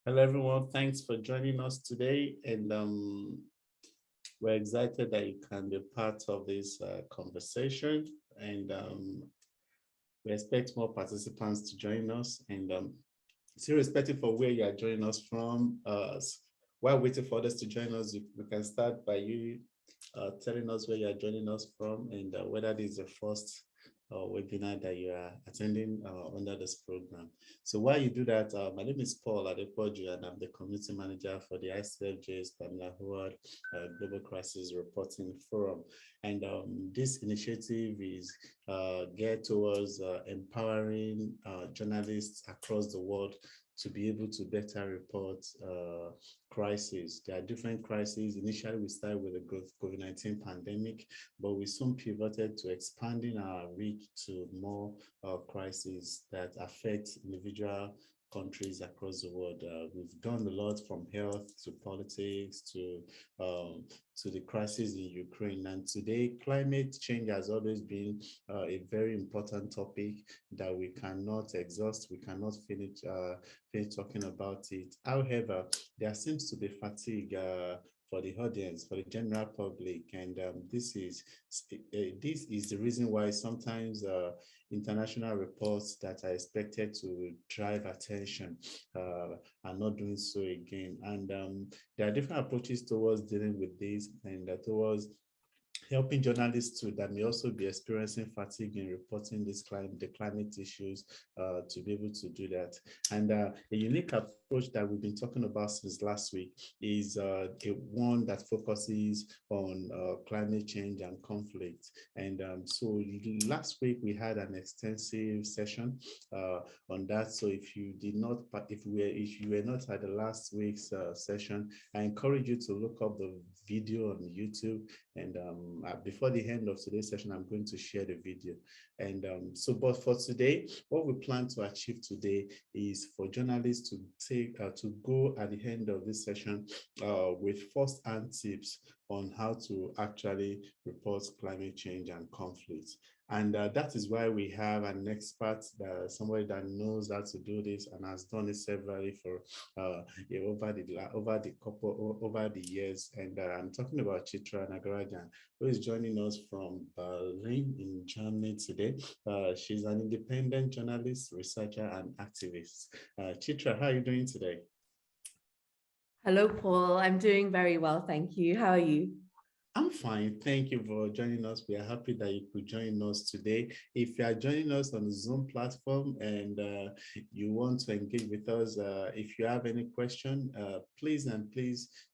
Hello, everyone. Thanks for joining us today. And we're excited that you can be part of this conversation. And we expect more participants to join us. And irrespective of where you are joining us from, while waiting for others to join us, we can start by you telling us where you are joining us from and whether this is the first webinar that you are attending under this program. So while you do that, my name is Paul Adepoju, and I'm the community manager for the ICFJ's Livelihoods Global Crisis Reporting Forum. And this initiative is geared towards empowering journalists across the world to be able to better report crises. There are different crises. Initially, we started with the COVID-19 pandemic, but we soon pivoted to expanding our reach to more crises that affect individual countries across the world. We've done a lot from health to politics to the crisis in Ukraine. And today, climate change has always been a very important topic that we cannot exhaust. We cannot finish talking about it. However, there seems to be fatigue for the audience, for the general public, and this is the reason why sometimes international reports that are expected to drive attention are not doing so again. And there are different approaches towards dealing with this and towards helping journalists too that may also be experiencing fatigue in reporting the climate issues to be able to do that. And a unique approach that we've been talking about since last week is one that focuses on climate change and conflict. And so last week we had an extensive session on that. So if you were not at the last week's session, I encourage you to look up the video on YouTube. And before the end of today's session, I'm going to share the video. And but for today, what we plan to achieve today is for journalists to go at the end of this session with first-hand tips on how to actually report climate change and conflict. And that is why we have an expert, somebody that knows how to do this and has done it severally for over the years. And I'm talking about Chitran Nagarajan, who is joining us from Berlin in Germany today. She's an independent journalist, researcher, and activist. Chitra, how are you doing today? Hello, Paul. I'm doing very well, thank you. How are you? I'm fine. Thank you for joining us. We are happy that you could join us today. If you are joining us on the Zoom platform and you want to engage with us, if you have any question, please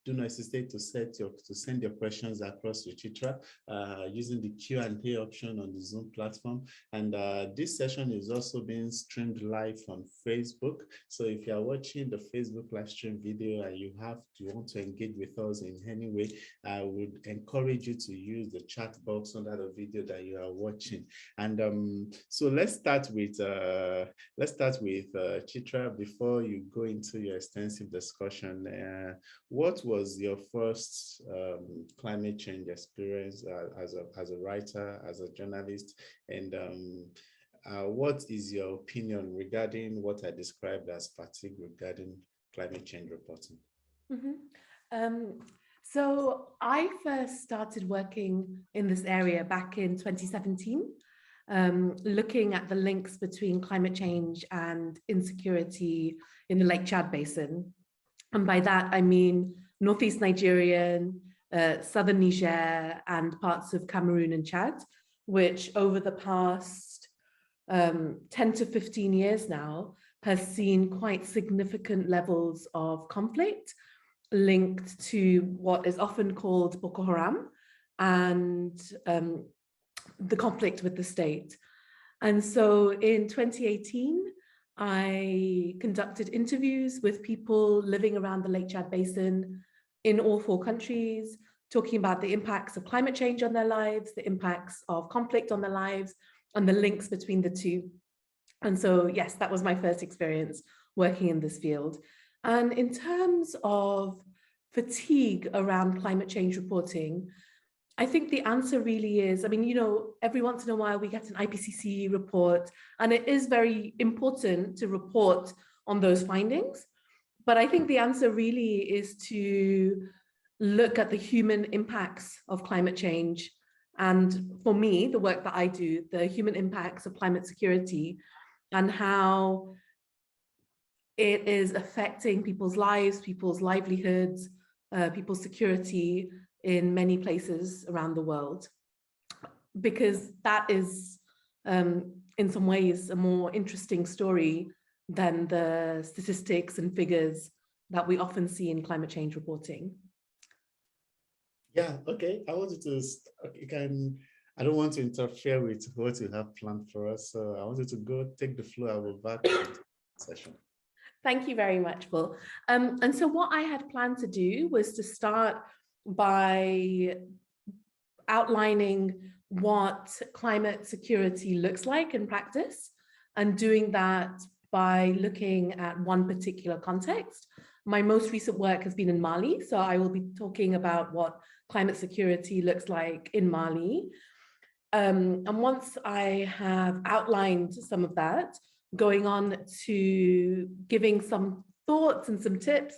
do not hesitate to send your questions across to Chitra using the Q&A option on the Zoom platform. And this session is also being streamed live on Facebook. So if you are watching the Facebook live stream video and you want to engage with us in any way, I would encourage you to use the chat box under the video that you are watching. And so let's start with Chitra before you go into your extensive discussion. What was your first climate change experience as a writer, as a journalist, and what is your opinion regarding what I described as fatigue regarding climate change reporting? Mm-hmm. So I first started working in this area back in 2017, looking at the links between climate change and insecurity in the Lake Chad Basin. And by that, I mean Northeast Nigeria, Southern Niger, and parts of Cameroon and Chad, which over the past 10 to 15 years now has seen quite significant levels of conflict linked to what is often called Boko Haram and the conflict with the state. And so in 2018, I conducted interviews with people living around the Lake Chad Basin in all 4 countries, talking about the impacts of climate change on their lives, the impacts of conflict on their lives, and the links between the two. And so, yes, that was my first experience working in this field. And in terms of fatigue around climate change reporting, I think the answer really is, I mean, you know, every once in a while we get an IPCC report, and it is very important to report on those findings. But I think the answer really is to look at the human impacts of climate change. And for me, the work that I do, the human impacts of climate security and how it is affecting people's lives, people's livelihoods, people's security in many places around the world. Because that is, in some ways, a more interesting story than the statistics and figures that we often see in climate change reporting. Yeah, okay. I wanted to, I don't want to interfere with what you have planned for us. So I wanted to go take the floor. I will back to the session. Thank you very much, Paul. And so what I had planned to do was to start by outlining what climate security looks like in practice, and doing that by looking at one particular context. My most recent work has been in Mali, so I will be talking about what climate security looks like in Mali. And once I have outlined some of that, going on to giving some thoughts and some tips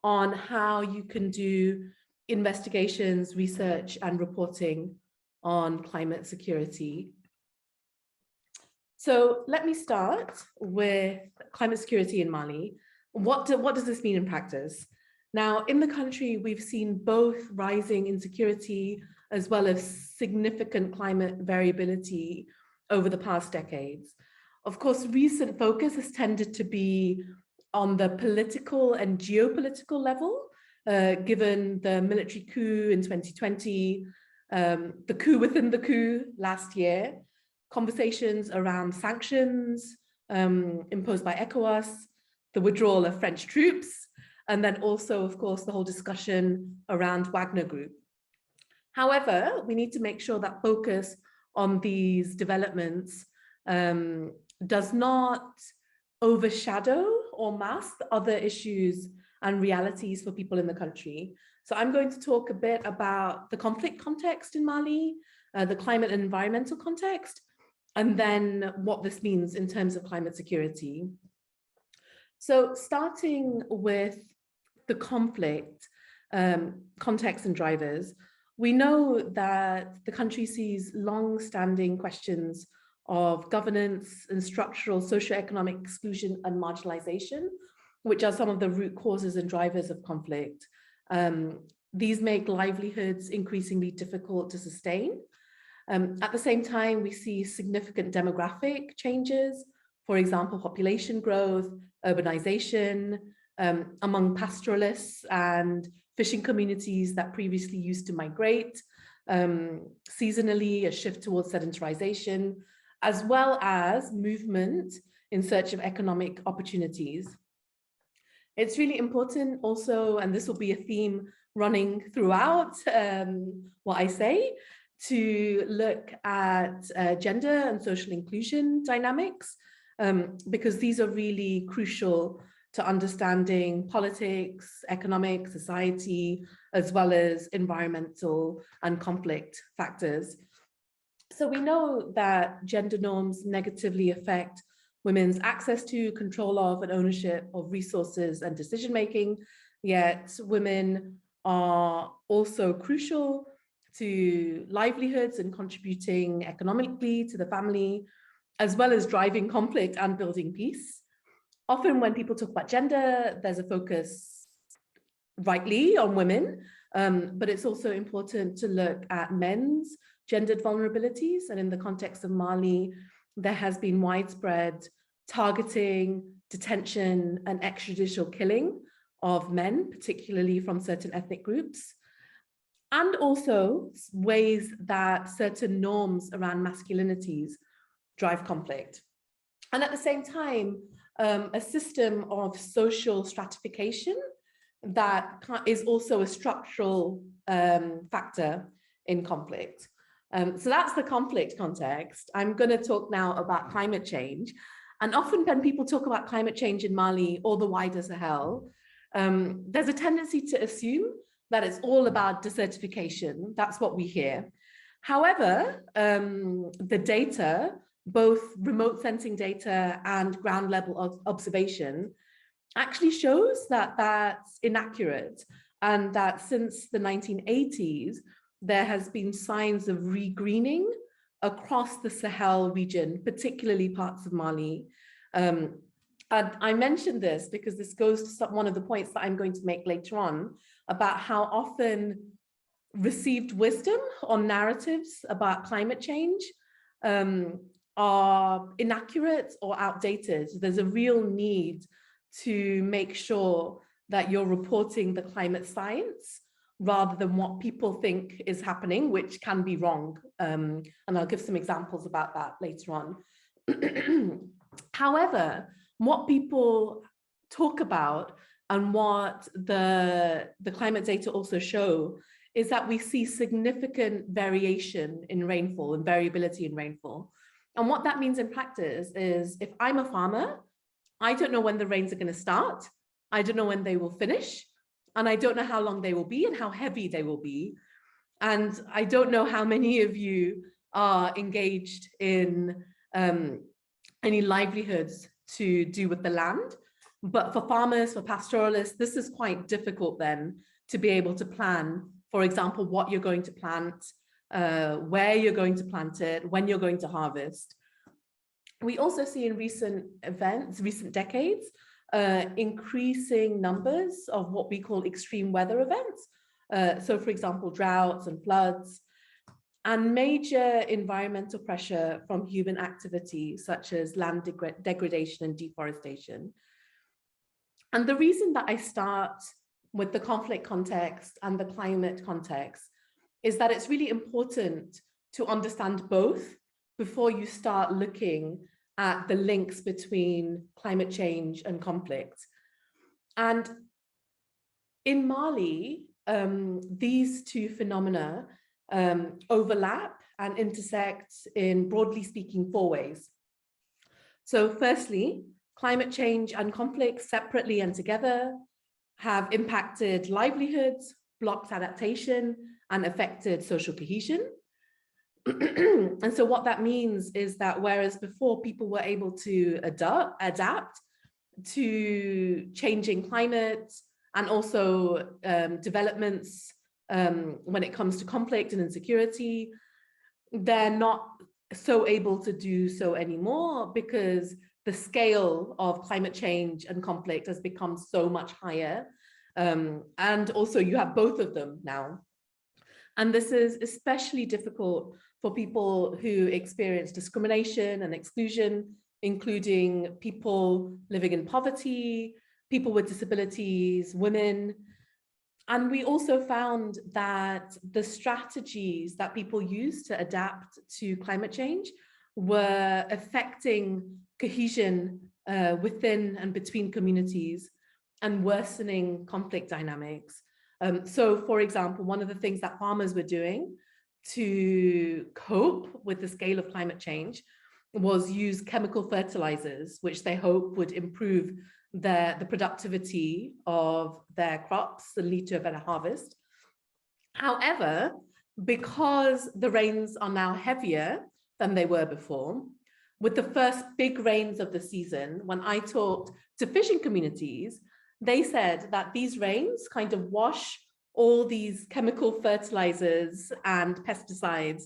on how you can do investigations, research, and reporting on climate security. So let me start with climate security in Mali. What does this mean in practice? Now, in the country, we've seen both rising insecurity as well as significant climate variability over the past decades. Of course, recent focus has tended to be on the political and geopolitical level, given the military coup in 2020, the coup within the coup last year, conversations around sanctions imposed by ECOWAS, the withdrawal of French troops, and then also, of course, the whole discussion around Wagner Group. However, we need to make sure that focus on these developments does not overshadow or mask other issues and realities for people in the country. So I'm going to talk a bit about the conflict context in Mali, the climate and environmental context, and then what this means in terms of climate security. So starting with the conflict context and drivers, we know that the country sees long-standing questions of governance and structural socioeconomic exclusion and marginalization, which are some of the root causes and drivers of conflict. These make livelihoods increasingly difficult to sustain. At the same time, we see significant demographic changes, for example, population growth, urbanization, among pastoralists and fishing communities that previously used to migrate, seasonally, a shift towards sedentarization, as well as movement in search of economic opportunities. It's really important also, and this will be a theme running throughout what I say, to look at gender and social inclusion dynamics, because these are really crucial to understanding politics, economic, society, as well as environmental and conflict factors. So we know that gender norms negatively affect women's access to, control of, and ownership of resources and decision-making, yet women are also crucial to livelihoods and contributing economically to the family, as well as driving conflict and building peace. Often when people talk about gender, there's a focus rightly on women, but it's also important to look at men's gendered vulnerabilities. And in the context of Mali, there has been widespread targeting, detention, and extrajudicial killing of men, particularly from certain ethnic groups, and also ways that certain norms around masculinities drive conflict. And at the same time, a system of social stratification that is also a structural factor in conflict. So that's the conflict context. I'm going to talk now about climate change. And often when people talk about climate change in Mali or the wider Sahel, there's a tendency to assume that it's all about desertification. That's what we hear. However, the data, both remote sensing data and ground level observation, actually shows that that's inaccurate, and that since the 1980s, there has been signs of regreening across the Sahel region, particularly parts of Mali. And I mentioned this because this goes to one of the points that I'm going to make later on about how often received wisdom or narratives about climate change are inaccurate or outdated. There's a real need to make sure that you're reporting the climate science rather than what people think is happening, which can be wrong. And I'll give some examples about that later on. However, what people talk about and what the climate data also show is that we see significant variation in rainfall and variability in rainfall. And what that means in practice is if I'm a farmer, I don't know when the rains are going to start. I don't know when they will finish. And I don't know how long they will be and how heavy they will be. And I don't know how many of you are engaged in any livelihoods to do with the land. But for farmers, for pastoralists, this is quite difficult then to be able to plan, for example, what you're going to plant, where you're going to plant it, when you're going to harvest. We also see in recent events, recent decades, increasing numbers of what we call extreme weather events. So for example, droughts and floods, and major environmental pressure from human activity, such as land degradation and deforestation. And the reason that I start with the conflict context and the climate context is that it's really important to understand both before you start looking at the links between climate change and conflict. And in Mali, these two phenomena overlap and intersect in, broadly speaking, 4 ways. So firstly, climate change and conflict separately and together have impacted livelihoods, blocked adaptation, and affected social cohesion. And so what that means is that whereas before people were able to adapt to changing climate and also developments when it comes to conflict and insecurity, they're not so able to do so anymore because the scale of climate change and conflict has become so much higher. And also you have both of them now. And this is especially difficult for people who experience discrimination and exclusion, including people living in poverty, people with disabilities, women. And we also found that the strategies that people use to adapt to climate change were affecting cohesion within and between communities and worsening conflict dynamics. So, for example, one of the things that farmers were doing to cope with the scale of climate change was use chemical fertilizers, which they hope would improve the productivity of their crops and lead to a better harvest. However, because the rains are now heavier than they were before, with the first big rains of the season, when I talked to fishing communities, they said that these rains kind of wash all these chemical fertilizers and pesticides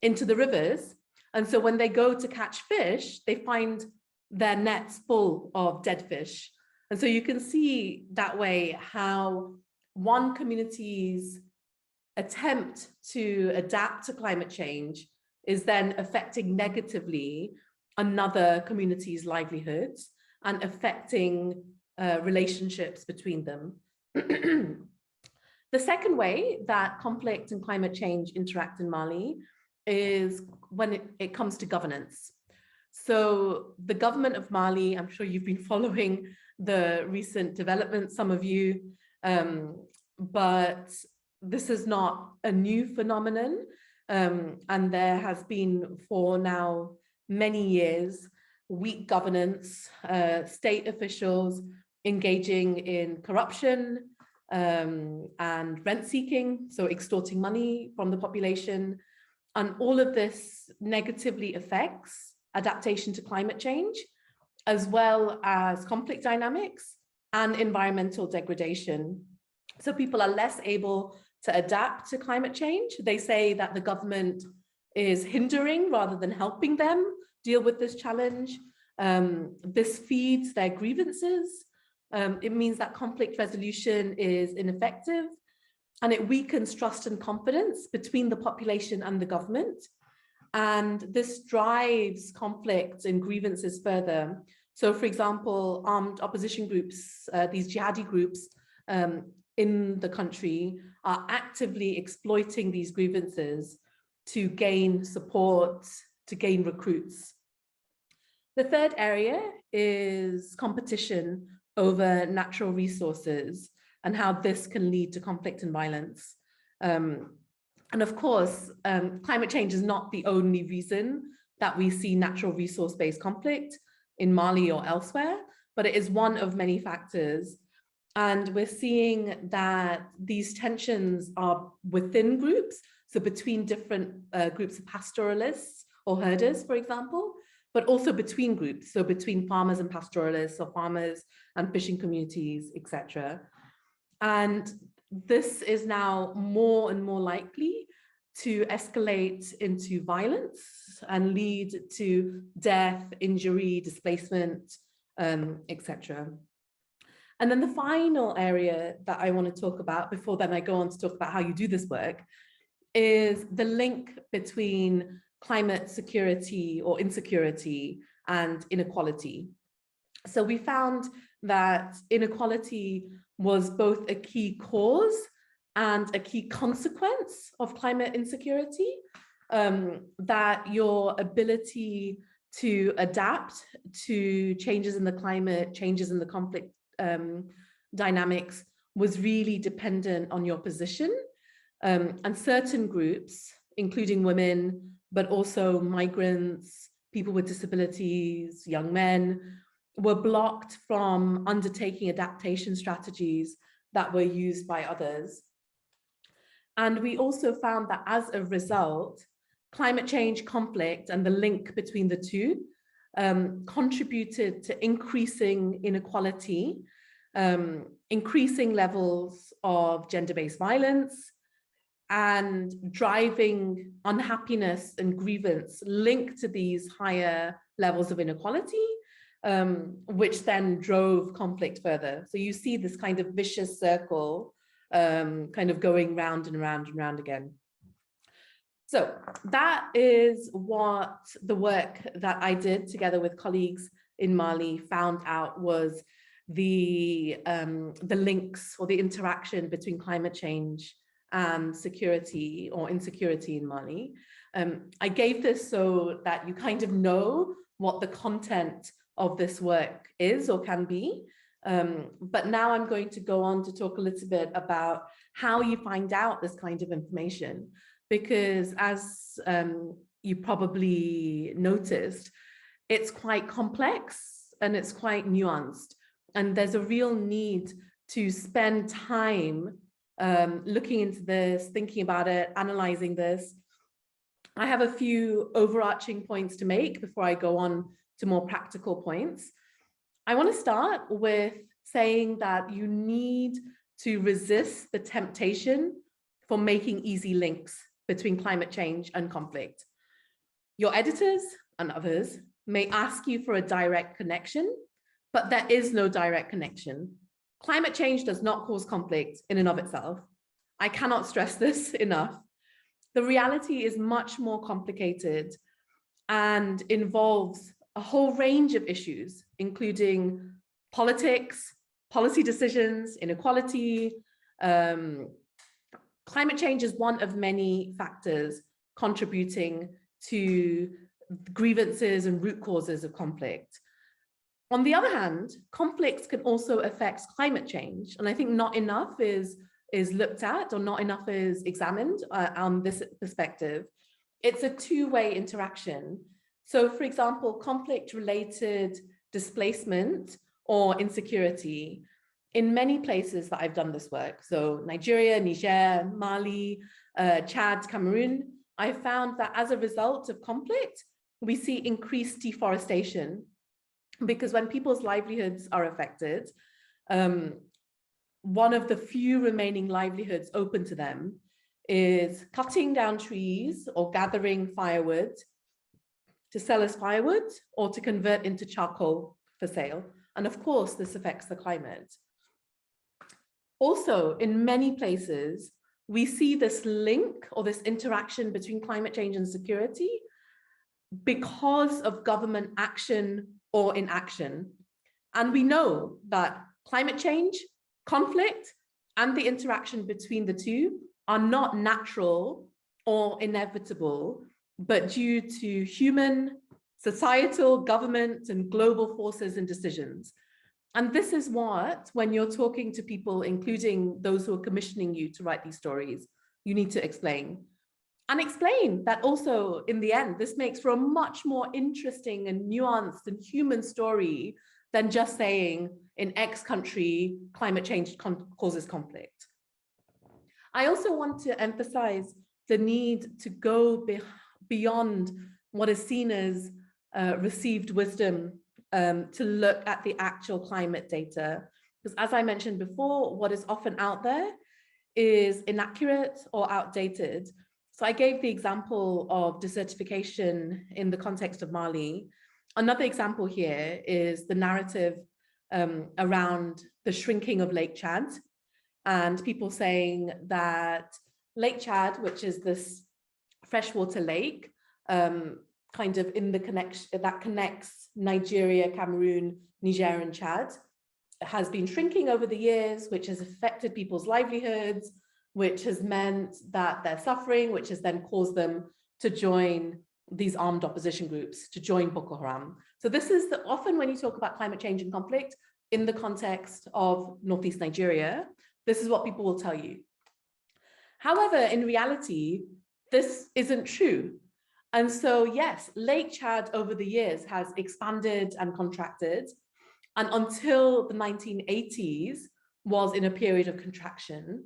into the rivers. And so when they go to catch fish, they find their nets full of dead fish. And so you can see that way how one community's attempt to adapt to climate change is then affecting negatively another community's livelihoods and affecting relationships between them. The second way that conflict and climate change interact in Mali is when it comes to governance. So the government of Mali, I'm sure you've been following the recent developments, some of you, but this is not a new phenomenon. And there has been for now many years, weak governance, state officials engaging in corruption and rent seeking, so extorting money from the population. And all of this negatively affects adaptation to climate change, as well as conflict dynamics and environmental degradation. So people are less able to adapt to climate change. They say that the government is hindering rather than helping them deal with this challenge. This feeds their grievances. It means that conflict resolution is ineffective, and it weakens trust and confidence between the population and the government. And this drives conflicts and grievances further. So, for example, armed opposition groups, these jihadi groups in the country are actively exploiting these grievances to gain support, to gain recruits. The third area is competition over natural resources and how this can lead to conflict and violence. And of course, climate change is not the only reason that we see natural resource-based conflict in Mali or elsewhere, but it is one of many factors. And we're seeing that these tensions are within groups, so between different groups of pastoralists or herders, for example, but also between groups, so between farmers and pastoralists or farmers and fishing communities, etc. And this is now more and more likely to escalate into violence and lead to death, injury, displacement, etc. And then the final area that I want to talk about, before then I go on to talk about how you do this work, is the link between climate security or insecurity and inequality. So we found that inequality was both a key cause and a key consequence of climate insecurity, that your ability to adapt to changes in the climate, changes in the conflict dynamics was really dependent on your position. And certain groups, including women, but also migrants, people with disabilities, young men, were blocked from undertaking adaptation strategies that were used by others. And we also found that as a result, climate change conflict and the link between the two contributed to increasing inequality, increasing levels of gender-based violence, and driving unhappiness and grievance linked to these higher levels of inequality, which then drove conflict further. So you see this kind of vicious circle kind of going round and round and round again. So that is what the work that I did together with colleagues in Mali found out was the links or the interaction between climate change and security or insecurity in Mali. I gave this so that you kind of know what the content of this work is or can be. But now I'm going to go on to talk a little bit about how you find out this kind of information, because as you probably noticed, it's quite complex and it's quite nuanced. And there's a real need to spend time looking into this, thinking about it, analyzing this. I have a few overarching points to make before I go on to more practical points. I want to start with saying that you need to resist the temptation for making easy links between climate change and conflict. Your editors and others may ask you for a direct connection, but there is no direct connection. Climate change does not cause conflict in and of itself. I cannot stress this enough. The reality is much more complicated and involves a whole range of issues, including politics, policy decisions, inequality. Climate change is one of many factors contributing to grievances and root causes of conflict. On the other hand, conflicts can also affect climate change. And I think not enough is looked at or not enough is examined on this perspective. It's a two-way interaction. So for example, conflict-related displacement or insecurity in many places that I've done this work, so Nigeria, Niger, Mali, Chad, Cameroon, I found that as a result of conflict, we see increased deforestation, because when people's livelihoods are affected, one of the few remaining livelihoods open to them is cutting down trees or gathering firewood to sell as firewood or to convert into charcoal for sale. And of course, this affects the climate. Also, in many places, we see this link or this interaction between climate change and security because of government action or inaction. And we know that climate change, conflict, and the interaction between the two are not natural or inevitable, but due to human, societal, government, and global forces and decisions. And this is what, when you're talking to people, including those who are commissioning you to write these stories, you need to explain. And explain that also, in the end, this makes for a much more interesting and nuanced and human story than just saying, in X country, climate change causes conflict. I also want to emphasize the need to go beyond what is seen as received wisdom to look at the actual climate data. Because as I mentioned before, what is often out there is inaccurate or outdated. So I gave the example of desertification in the context of Mali. Another example here is the narrative around the shrinking of Lake Chad, and people saying that Lake Chad, which is this freshwater lake, kind of in the connection that connects Nigeria, Cameroon, Niger, and Chad, has been shrinking over the years, which has affected people's livelihoods, which has meant that they're suffering, which has then caused them to join these armed opposition groups, to join Boko Haram. So this is often when you talk about climate change and conflict in the context of Northeast Nigeria, this is what people will tell you. However, in reality, this isn't true. And so, yes, Lake Chad over the years has expanded and contracted, and until the 1980s was in a period of contraction.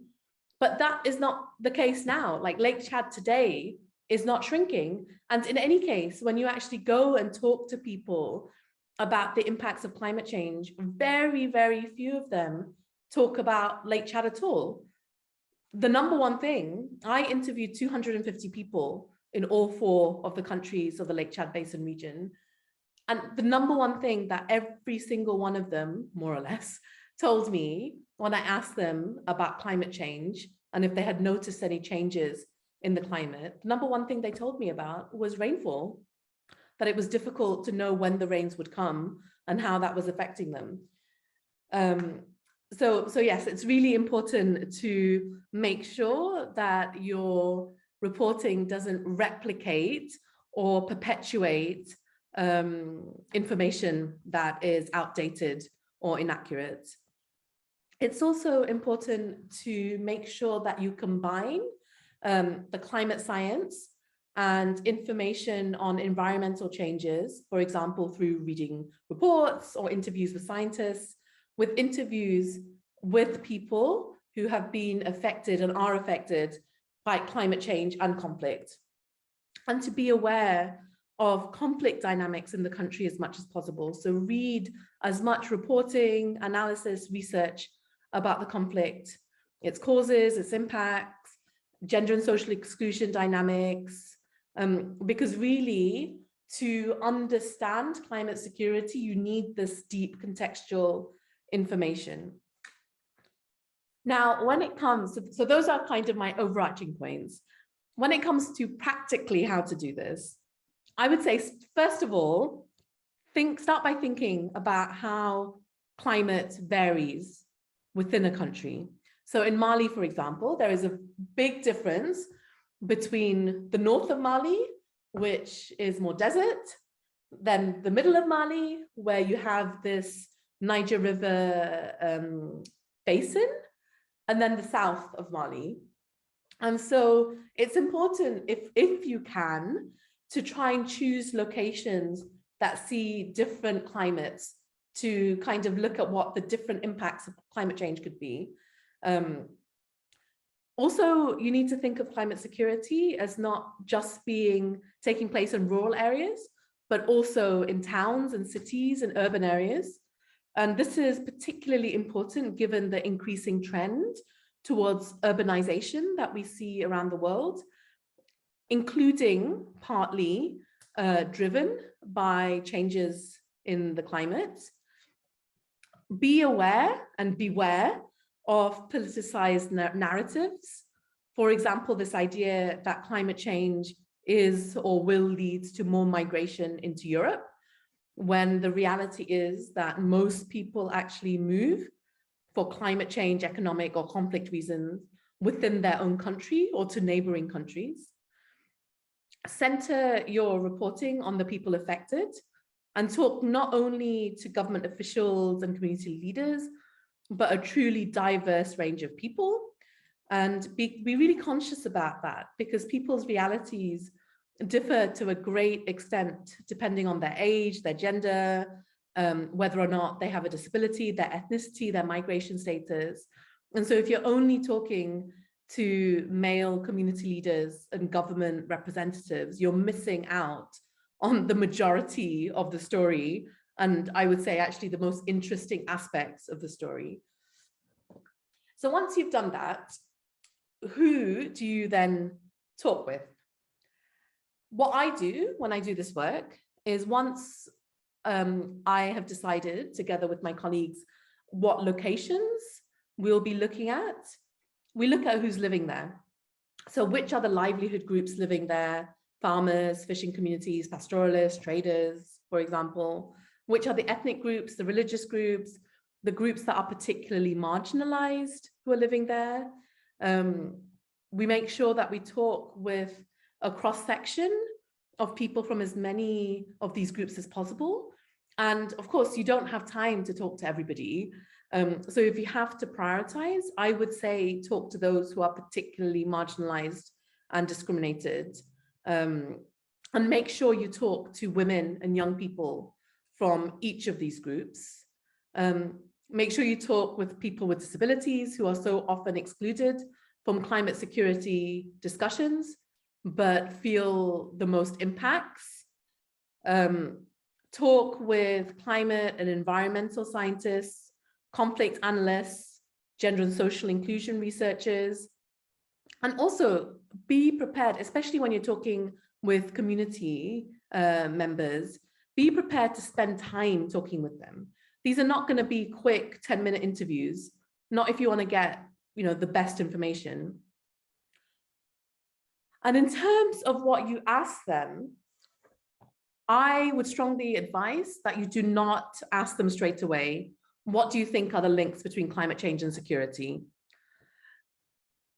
But that is not the case now. Like Lake Chad today is not shrinking. And in any case, when you actually go and talk to people about the impacts of climate change, very, very few of them talk about Lake Chad at all. The number one thing, I interviewed 250 people in all 4 of the countries of the Lake Chad Basin region. And the number one thing that every single one of them, more or less, told me when I asked them about climate change and if they had noticed any changes in the climate, the number one thing they told me about was rainfall, that it was difficult to know when the rains would come and how that was affecting them. So yes, it's really important to make sure that your reporting doesn't replicate or perpetuate information that is outdated or inaccurate. It's also important to make sure that you combine the climate science and information on environmental changes, for example, through reading reports or interviews with scientists, with interviews with people who have been affected and are affected by climate change and conflict, and to be aware of conflict dynamics in the country as much as possible. So read as much reporting, analysis, research about the conflict, its causes, its impacts, gender and social exclusion dynamics, because really to understand climate security, you need this deep contextual information. Now, when it comes, so those are kind of my overarching points. When it comes to practically how to do this, I would say, first of all, start by thinking about how climate varies within a country. So in Mali, for example, there is a big difference between the north of Mali, which is more desert, then the middle of Mali, where you have this Niger River basin, and then the south of Mali. And so it's important, if you can, to try and choose locations that see different climates to kind of look at what the different impacts of climate change could be. Also, you need to think of climate security as not just taking place in rural areas, but also in towns and cities and urban areas. And this is particularly important given the increasing trend towards urbanization that we see around the world, including partly driven by changes in the climate. Be aware and beware of politicized narratives. For example, this idea that climate change is or will lead to more migration into Europe, when the reality is that most people actually move for climate change, economic or conflict reasons within their own country or to neighboring countries. Center your reporting on the people affected and talk not only to government officials and community leaders, but a truly diverse range of people. And be really conscious about that, because people's realities differ to a great extent, depending on their age, their gender, whether or not they have a disability, their ethnicity, their migration status. And so if you're only talking to male community leaders and government representatives, you're missing out on the majority of the story. And I would say actually the most interesting aspects of the story. So once you've done that, who do you then talk with? What I do when I do this work is once I have decided together with my colleagues what locations we'll be looking at, we look at who's living there. So which are the livelihood groups living there? Farmers, fishing communities, pastoralists, traders, for example. Which are the ethnic groups, the religious groups, the groups that are particularly marginalized who are living there. We make sure that we talk with a cross-section of people from as many of these groups as possible. And of course, you don't have time to talk to everybody. So if you have to prioritize, I would say talk to those who are particularly marginalized and discriminated. And make sure you talk to women and young people from each of these groups. Make sure you talk with people with disabilities who are so often excluded from climate security discussions, but feel the most impacts. Talk with climate and environmental scientists, conflict analysts, gender and social inclusion researchers, and also be prepared, especially when you're talking with community members, be prepared to spend time talking with them. These are not going to be quick 10-minute interviews, not if you want to get, the best information. And in terms of what you ask them, I would strongly advise that you do not ask them straight away, what do you think are the links between climate change and security?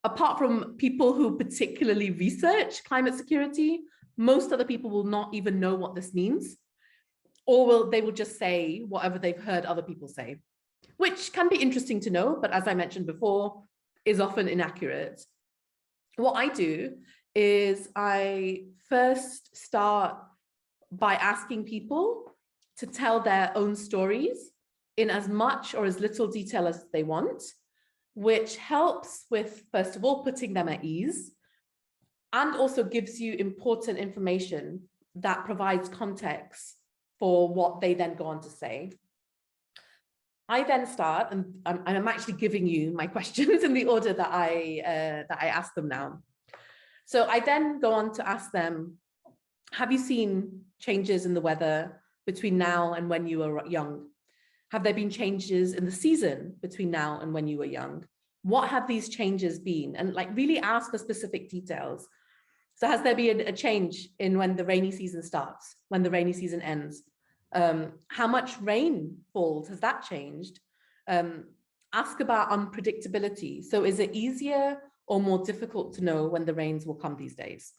Apart from people who particularly research climate security, most other people will not even know what this means, or they will just say whatever they've heard other people say, which can be interesting to know, but as I mentioned before, is often inaccurate. What I do is I first start by asking people to tell their own stories in as much or as little detail as they want, which helps with, first of all, putting them at ease, and also gives you important information that provides context for what they then go on to say. I then start, and I'm actually giving you my questions in the order that I ask them now. So I then go on to ask them, have you seen changes in the weather between now and when you were young? Have there been changes in the season between now and when you were young? What have these changes been? And really ask for specific details. So has there been a change in when the rainy season starts, when the rainy season ends? How much rain falls? Has that changed? Ask about unpredictability. So is it easier or more difficult to know when the rains will come these days?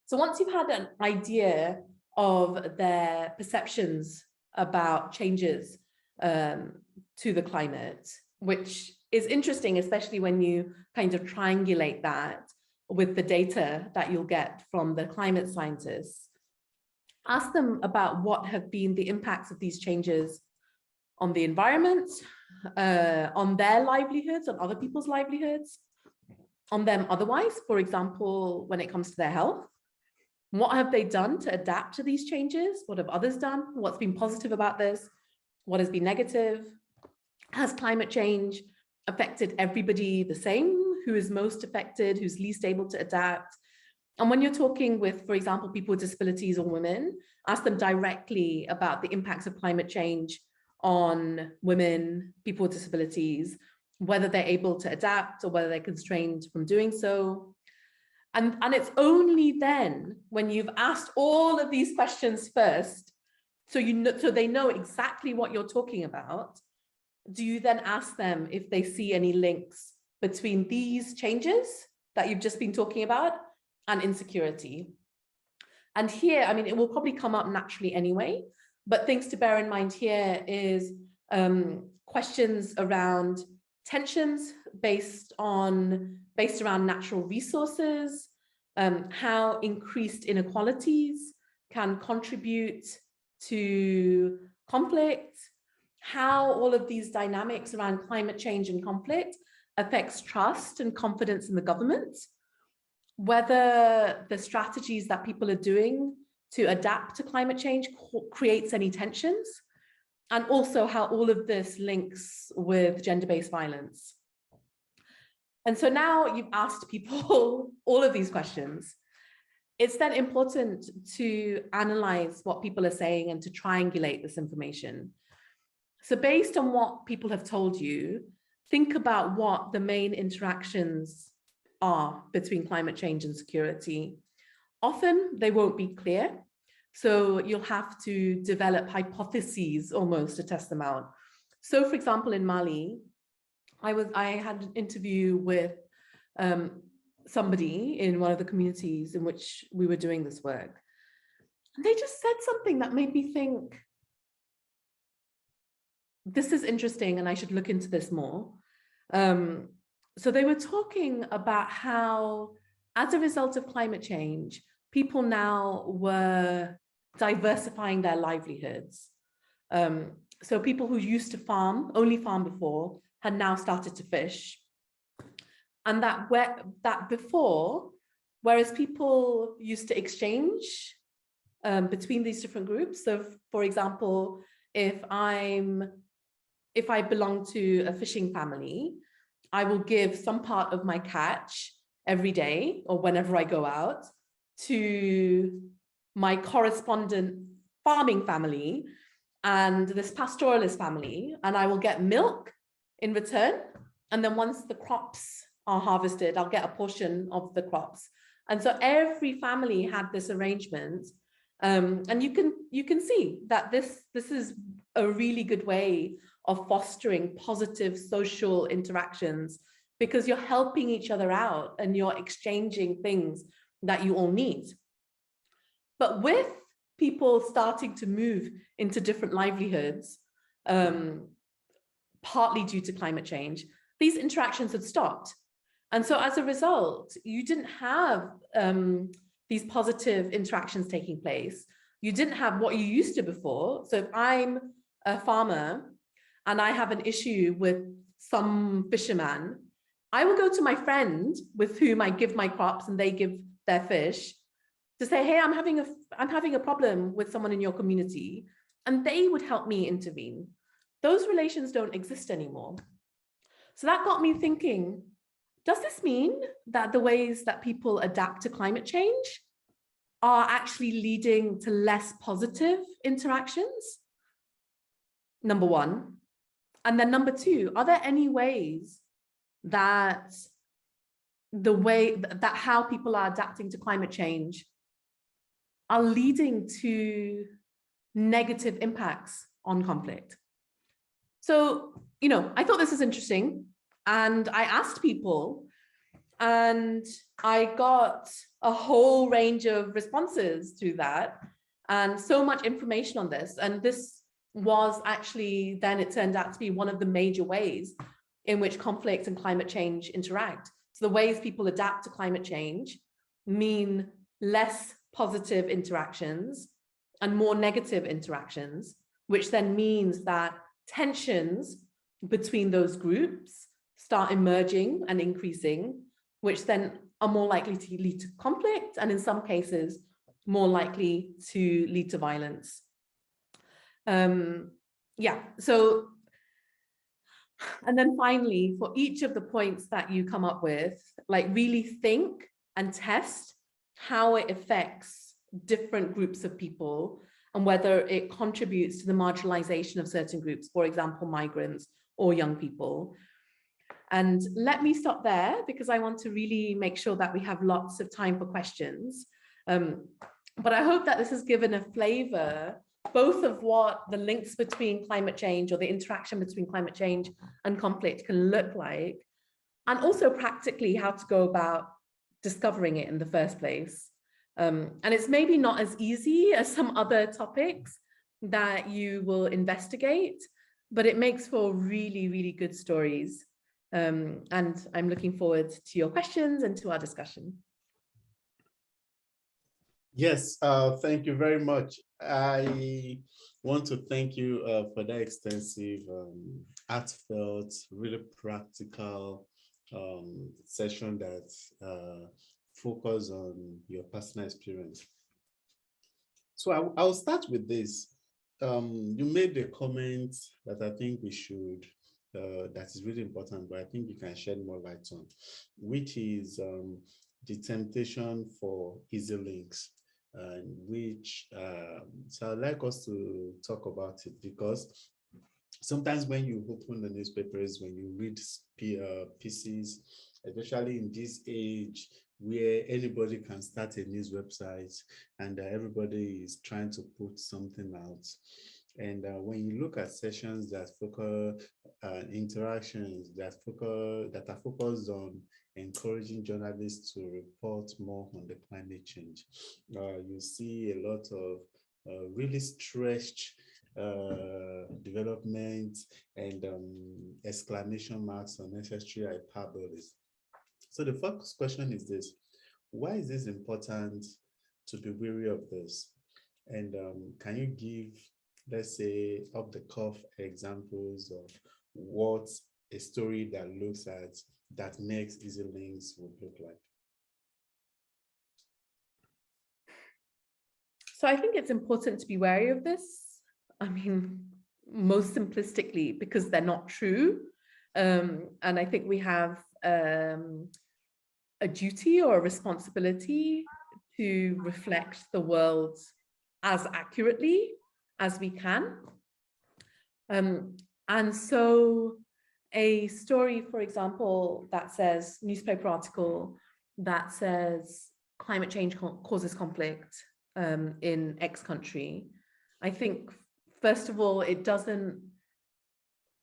So once you've had an idea of their perceptions about changes to the climate, which is interesting, especially when you kind of triangulate that with the data that you'll get from the climate scientists, ask them about what have been the impacts of these changes on the environment, on their livelihoods, on other people's livelihoods, on them otherwise, for example, when it comes to their health. What have they done to adapt to these changes? What have others done? What's been positive about this? What has been negative? Has climate change affected everybody the same? Who is most affected? Who's least able to adapt? And when you're talking with, for example, people with disabilities or women, ask them directly about the impacts of climate change on women, people with disabilities, whether they're able to adapt or whether they're constrained from doing so. And it's only then when you've asked all of these questions first, so they know exactly what you're talking about, do you then ask them if they see any links between these changes that you've just been talking about and insecurity. And here, I mean, it will probably come up naturally anyway, but things to bear in mind here is questions around tensions based around natural resources, how increased inequalities can contribute to conflict, how all of these dynamics around climate change and conflict affects trust and confidence in the government, whether the strategies that people are doing to adapt to climate change creates any tensions, and also how all of this links with gender-based violence. And so now you've asked people all of these questions. It's then important to analyze what people are saying and to triangulate this information. So based on what people have told you, think about what the main interactions are between climate change and security. Often they won't be clear, so you'll have to develop hypotheses almost to test them out. So for example, in Mali, I had an interview with somebody in one of the communities in which we were doing this work. And they just said something that made me think, this is interesting and I should look into this more. So they were talking about how, as a result of climate change, people now were diversifying their livelihoods. So people who used to only farm before, had now started to fish. And that before, whereas people used to exchange between these different groups. So for example, if I belong to a fishing family, I will give some part of my catch every day or whenever I go out to my correspondent farming family and this pastoralist family, and I will get milk in return. And then once the crops are harvested, I'll get a portion of the crops. And so every family had this arrangement. And you can see that this is a really good way of fostering positive social interactions, because you're helping each other out and you're exchanging things that you all need. But with people starting to move into different livelihoods, partly due to climate change, these interactions had stopped. And so as a result, you didn't have these positive interactions taking place. You didn't have what you used to before. So if I'm a farmer and I have an issue with some fisherman, I will go to my friend with whom I give my crops and they give their fish to say, hey, I'm having a problem with someone in your community, and they would help me intervene. Those relations don't exist anymore. So that got me thinking, does this mean that the ways that people adapt to climate change are actually leading to less positive interactions? Number one. And then number two, are there any ways that how people are adapting to climate change are leading to negative impacts on conflict? So, I thought this is interesting, and I asked people, and I got a whole range of responses to that, and so much information on this. And this was actually, then it turned out to be one of the major ways in which conflict and climate change interact. So the ways people adapt to climate change mean less positive interactions and more negative interactions, which then means that tensions between those groups start emerging and increasing, which then are more likely to lead to conflict, and in some cases, more likely to lead to violence. yeah, so, and then finally, for each of the points that you come up with, like really think and test how it affects different groups of people and whether it contributes to the marginalization of certain groups, for example, migrants or young people. And let me stop there because I want to really make sure that we have lots of time for questions. But I hope that this has given a flavor both of what the links between climate change or the interaction between climate change and conflict can look like, and also practically how to go about discovering it in the first place. And it's maybe not as easy as some other topics that you will investigate, but it makes for really, really good stories. And I'm looking forward to your questions and to our discussion. Yes, thank you very much. I want to thank you for that extensive, heartfelt, really practical session that focus on your personal experience. So I'll start with this. You made a comment that I think we should, that is really important, but I think you can shed more light on, which is the temptation for easy links, which, so I'd like us to talk about it, because sometimes when you open the newspapers, when you read pieces, especially in this age where anybody can start a news website and everybody is trying to put something out. And when you look at sessions that focus, interactions that are focused on encouraging journalists to report more on the climate change, you see a lot of really stretched development and exclamation marks on necessary hyperboles. So the first question is this: why is this important to be wary of this? And can you give, let's say, off the cuff examples of what a story that looks at that makes easy links would look like? So I think it's important to be wary of this. I mean, most simplistically, because they're not true. And I think we have a duty or a responsibility to reflect the world as accurately as we can. And so a story, for example, that says, newspaper article that says climate change causes conflict in X country, I think, first of all, it doesn't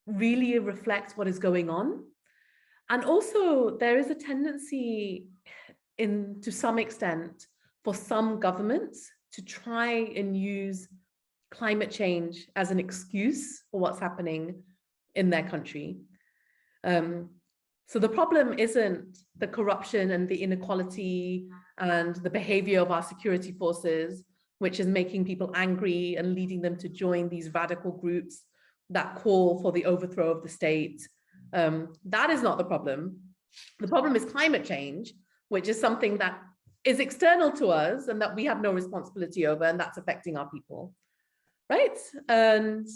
really reflect what is going on. And also there is a tendency to some extent for some governments to try and use climate change as an excuse for what's happening in their country. So the problem isn't the corruption and the inequality and the behavior of our security forces, which is making people angry and leading them to join these radical groups that call for the overthrow of the state. That is not the problem. The problem is climate change, which is something that is external to us and that we have no responsibility over, and that's affecting our people, right? And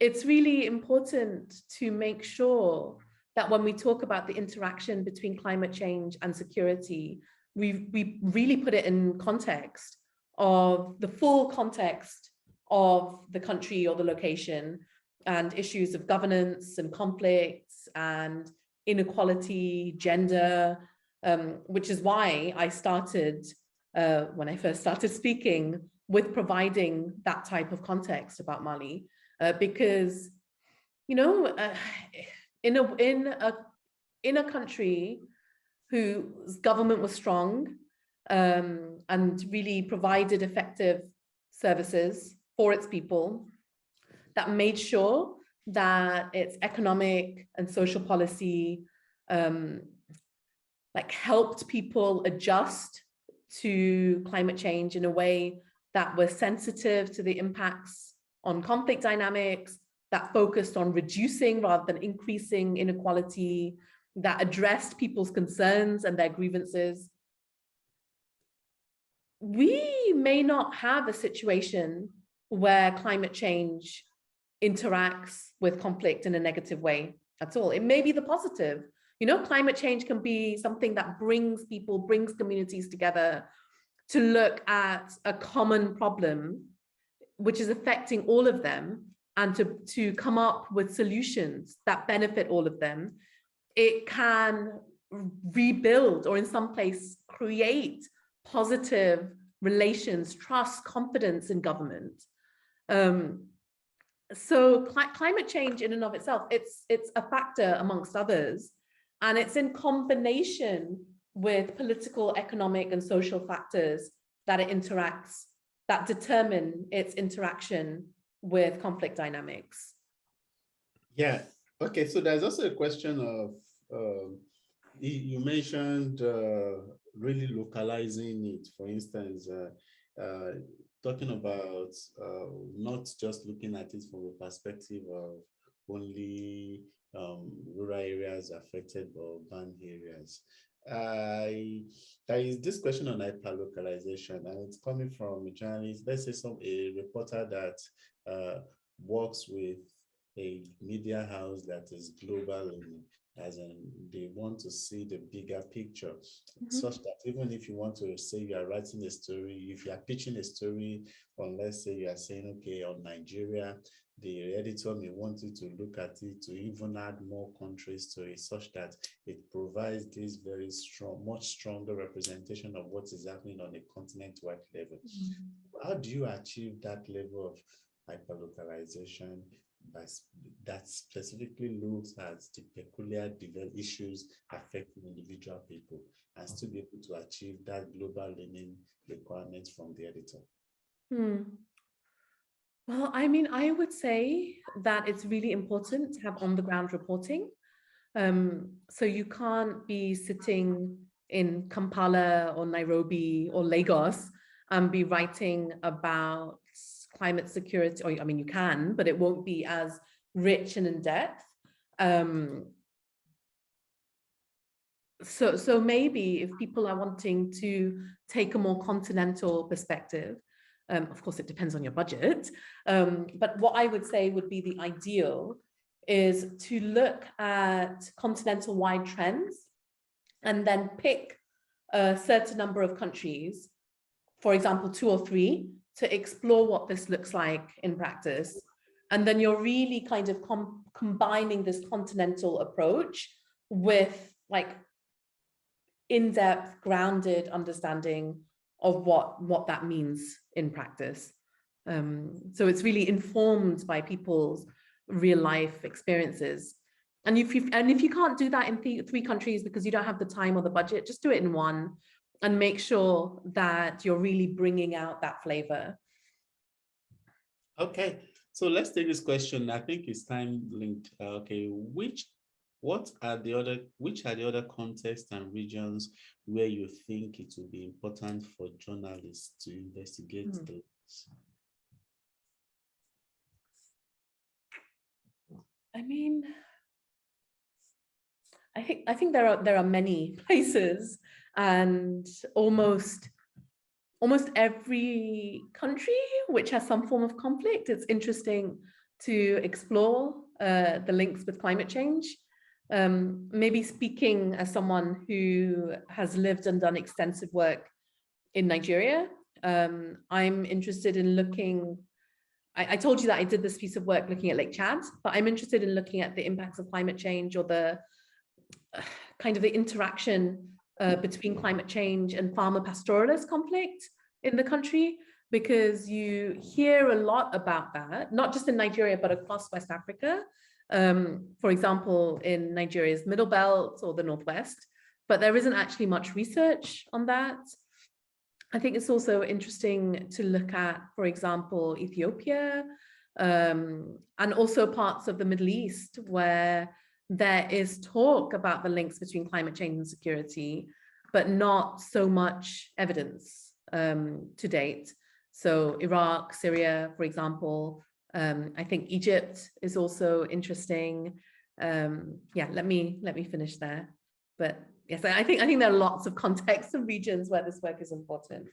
it's really important to make sure that when we talk about the interaction between climate change and security, we really put it in context of the full context of the country or the location, and issues of governance and conflicts and inequality, gender, which is why I started, when I first started speaking, with providing that type of context about Mali, because, you know, in a country whose government was strong and really provided effective services for its people, that made sure that its economic and social policy like helped people adjust to climate change in a way that was sensitive to the impacts on conflict dynamics, that focused on reducing rather than increasing inequality, that addressed people's concerns and their grievances. We may not have a situation where climate change interacts with conflict in a negative way at all. It may be the positive. You know, climate change can be something that brings people, brings communities together to look at a common problem, which is affecting all of them, and to come up with solutions that benefit all of them. It can rebuild, or in some place, create positive relations, trust, confidence in government. So climate change in and of itself, it's a factor amongst others, and it's in combination with political, economic, and social factors that it interacts, that determine its interaction with conflict dynamics. Yeah. Okay. So there's also a question of you mentioned really localizing it. For instance, talking about not just looking at it from the perspective of only rural areas affected by urban areas. There is this question on hyperlocalization, and it's coming from a journalist, let's say a reporter that works with a media house that is global, and as in they want to see the bigger picture, such that even if you want to say you are writing a story, if you are pitching a story on, let's say you are saying, okay, on Nigeria, the editor may want you to look at it to even add more countries to it, such that it provides this very strong, much stronger representation of what is happening on a continent-wide level. How do you achieve that level of hyperlocalization that specifically looks at the peculiar issues affecting individual people, and still be able to achieve that global learning requirements from the editor? Well, I mean, I would say that it's really important to have on-the-ground reporting. So you can't be sitting in Kampala or Nairobi or Lagos and be writing about climate security, or I mean, you can, but it won't be as rich and in depth. So maybe if people are wanting to take a more continental perspective, of course, it depends on your budget. But what I would say would be the ideal is to look at continental-wide trends and then pick a certain number of countries, for example, 2 or 3, to explore what this looks like in practice. And then you're really kind of combining this continental approach with like in-depth, grounded understanding of what that means in practice. So it's really informed by people's real life experiences. And if you can't do that in 3 countries because you don't have the time or the budget, just do it in 1 and make sure that you're really bringing out that flavor. Okay, so let's take this question. I think it's time linked. Okay, which are the other contexts and regions where you think it will be important for journalists to investigate those? I mean, I think there are many places, and almost every country which has some form of conflict. It's interesting to explore the links with climate change. Maybe speaking as someone who has lived and done extensive work in Nigeria, I'm interested in looking. I told you that I did this piece of work looking at Lake Chad, but I'm interested in looking at the impacts of climate change, or the kind of the interaction between climate change and farmer-pastoralist conflict in the country, because you hear a lot about that, not just in Nigeria, but across West Africa. For example, in Nigeria's Middle Belt or the Northwest, but there isn't actually much research on that. I think it's also interesting to look at, for example, Ethiopia, and also parts of the Middle East where there is talk about the links between climate change and security, but not so much evidence to date. So Iraq, Syria, for example. I think Egypt is also interesting. Yeah, let me finish there. But yes, I think there are lots of contexts and regions where this work is important.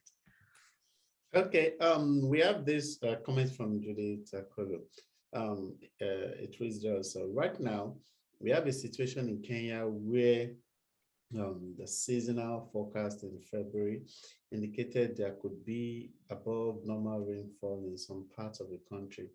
Okay, we have this comment from Judith Kolo. it reads there. So right now, we have a situation in Kenya where the seasonal forecast in February indicated there could be above normal rainfall in some parts of the country.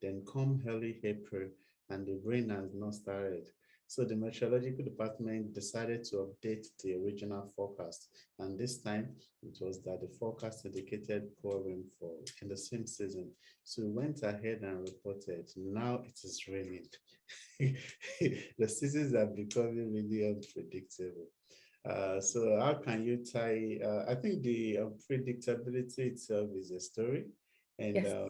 Then come early April and the rain has not started. So the meteorological department decided to update the original forecast. And this time it was that the forecast indicated poor rainfall in the same season. So we went ahead and reported, now it is raining. The seasons are becoming really unpredictable. So how can you tie, I think the unpredictability itself is a story, and Yes.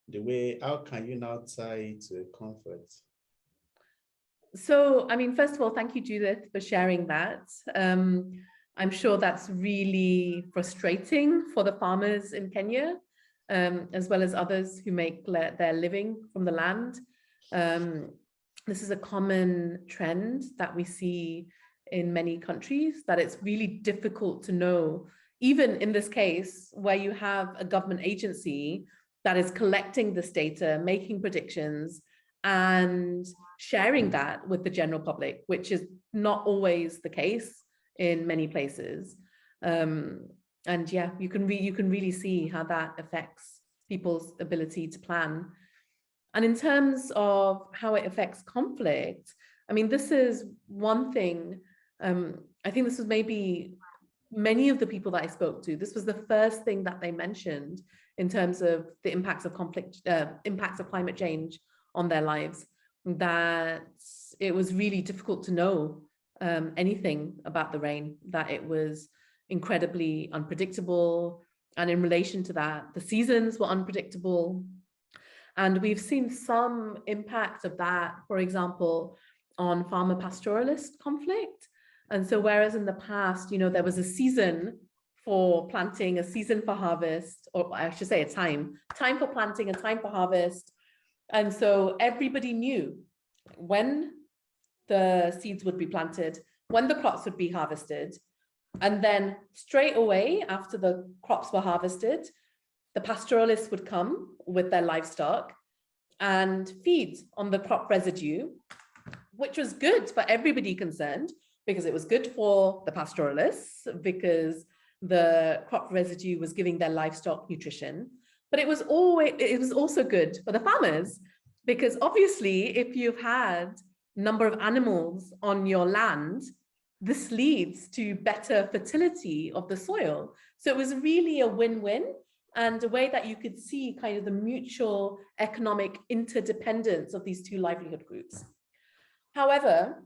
the way, how can you now tie it to a conflict? So, I mean, first of all, thank you, Judith, for sharing that. I'm sure that's really frustrating for the farmers in Kenya, as well as others who make their living from the land. This is a common trend that we see in many countries, that it's really difficult to know, even in this case, where you have a government agency that is collecting this data, making predictions, and sharing that with the general public, which is not always the case in many places. And yeah, you can really see how that affects people's ability to plan. And in terms of how it affects conflict, I mean, this is one thing. I think this was maybe many of the people that I spoke to, this was the first thing that they mentioned in terms of the impacts of conflict, impacts of climate change on their lives, that it was really difficult to know anything about the rain, that it was incredibly unpredictable. And in relation to that, the seasons were unpredictable. And we've seen some impact of that, for example, on farmer pastoralist conflict. And so whereas in the past, you know, there was a season for planting, a season for harvest, or I should say a time for planting, a time for harvest. And so everybody knew when the seeds would be planted, when the crops would be harvested. And then straight away after the crops were harvested, the pastoralists would come with their livestock and feed on the crop residue, which was good for everybody concerned, because it was good for the pastoralists, because the crop residue was giving their livestock nutrition. But it was also good for the farmers, because obviously if you've had a number of animals on your land, this leads to better fertility of the soil. So it was really a win-win, and a way that you could see kind of the mutual economic interdependence of these two livelihood groups. However,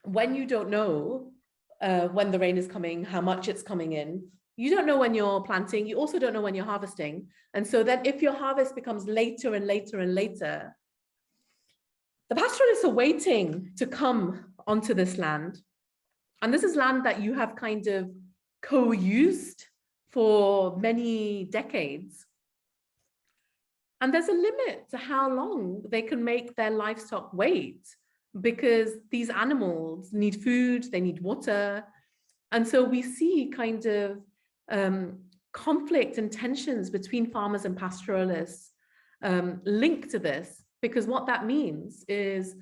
when you don't know when the rain is coming, how much it's coming in, you don't know when you're planting, you also don't know when you're harvesting. And so then if your harvest becomes later and later and later, the pastoralists are waiting to come onto this land. And this is land that you have kind of co-used for many decades. And there's a limit to how long they can make their livestock wait, because these animals need food, they need water. And so we see kind of conflict and tensions between farmers and pastoralists linked to this, because what that means is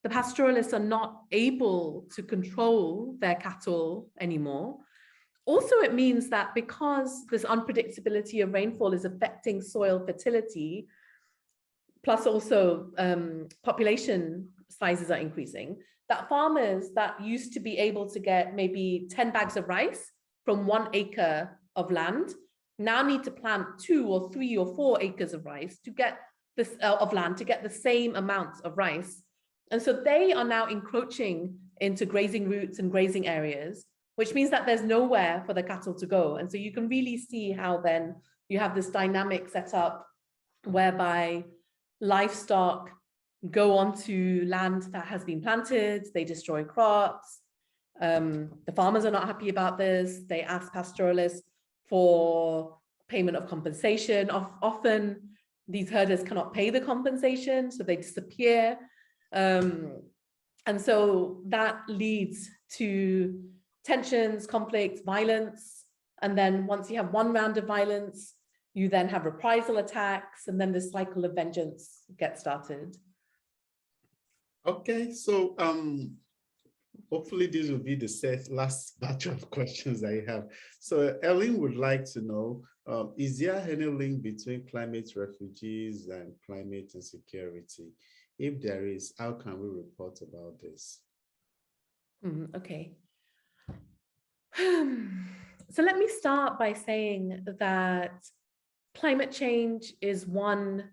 the pastoralists are not able to control their cattle anymore. Also, it means that because this unpredictability of rainfall is affecting soil fertility, plus also population sizes are increasing, that farmers that used to be able to get maybe 10 bags of rice from 1 acre of land now need to plant 2 or 3 or 4 acres of rice to get this of land to get the same amount of rice. And so they are now encroaching into grazing routes and grazing areas, which means that there's nowhere for the cattle to go. And so you can really see how then you have this dynamic set up whereby livestock go onto land that has been planted, they destroy crops. The farmers are not happy about this. They ask pastoralists for payment of compensation. Often these herders cannot pay the compensation, so they disappear. And so that leads to tensions, conflicts, violence. And then once you have one round of violence, You then have reprisal attacks, and then the cycle of vengeance gets started. Okay, so hopefully this will be the last batch of questions I have. So Ellen would like to know, is there any link between climate refugees and climate insecurity? If there is, how can we report about this? Okay. So let me start by saying that climate change is one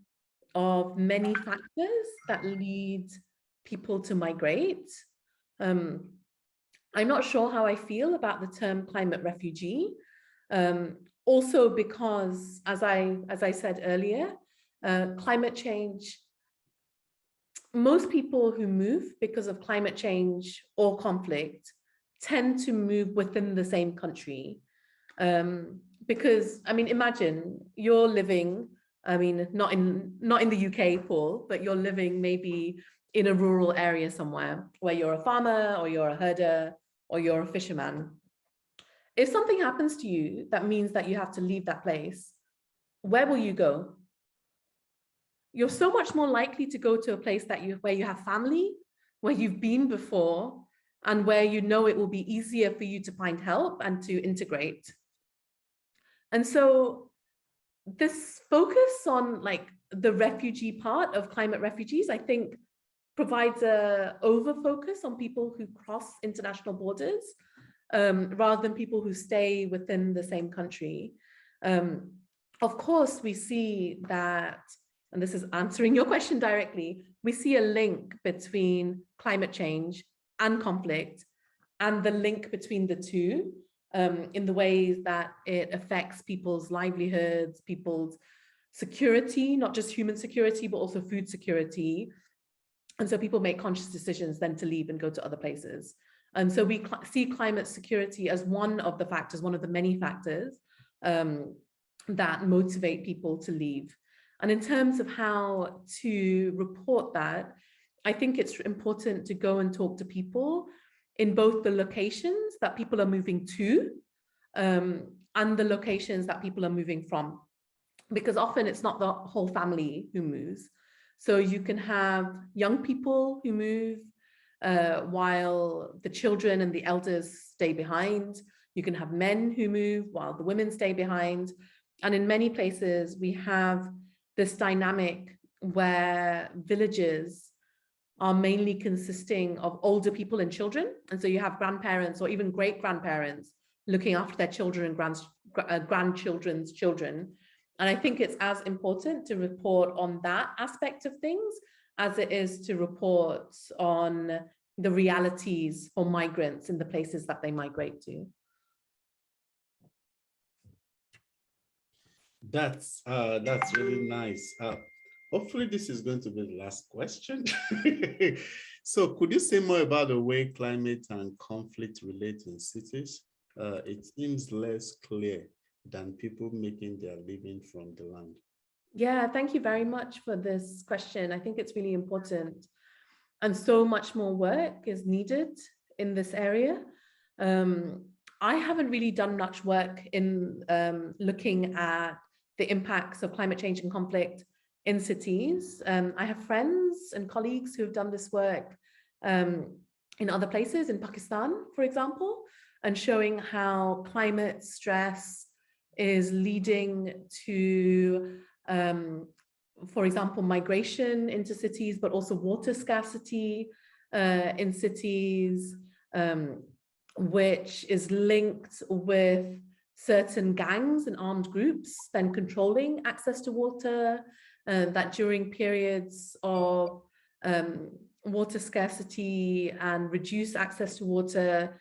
of many factors that lead people to migrate. I'm not sure how I feel about the term climate refugee. Also because, as I said earlier, climate change, most people who move because of climate change or conflict tend to move within the same country. Because, I mean, imagine you're living, I mean, not in the UK, Paul, but you're living maybe in a rural area somewhere where you're a farmer or you're a herder or you're a fisherman. If something happens to you, that means that you have to leave that place. Where will you go? You're so much more likely to go to a place where you have family, where you've been before, and where you know it will be easier for you to find help and to integrate. And so this focus on like the refugee part of climate refugees, I think provides a over focus on people who cross international borders rather than people who stay within the same country. Of course, we see that, and this is answering your question directly, we see a link between climate change and conflict, and the link between the two in the ways that it affects people's livelihoods, people's security, not just human security, but also food security. And so people make conscious decisions then to leave and go to other places. And so we see climate security as one of the factors, one of the many factors that motivate people to leave. And in terms of how to report that, I think it's important to go and talk to people in both the locations that people are moving to and the locations that people are moving from, because often it's not the whole family who moves. So you can have young people who move while the children and the elders stay behind. You can have men who move while the women stay behind. And in many places, we have this dynamic where villages are mainly consisting of older people and children. And so you have grandparents or even great-grandparents looking after their children and grandchildren's children. And I think it's as important to report on that aspect of things as it is to report on the realities for migrants in the places that they migrate to. That's really nice. Hopefully this is going to be the last question. So could you say more about the way climate and conflict relate in cities? It seems less clear than people making their living from the land. Yeah, thank you very much for this question. I think it's really important. And so much more work is needed in this area. I haven't really done much work in looking at the impacts of climate change and conflict in cities. I have friends and colleagues who have done this work in other places, in Pakistan, for example, and showing how climate stress is leading to, for example, migration into cities, but also water scarcity in cities, which is linked with certain gangs and armed groups then controlling access to water, that during periods of water scarcity and reduced access to water,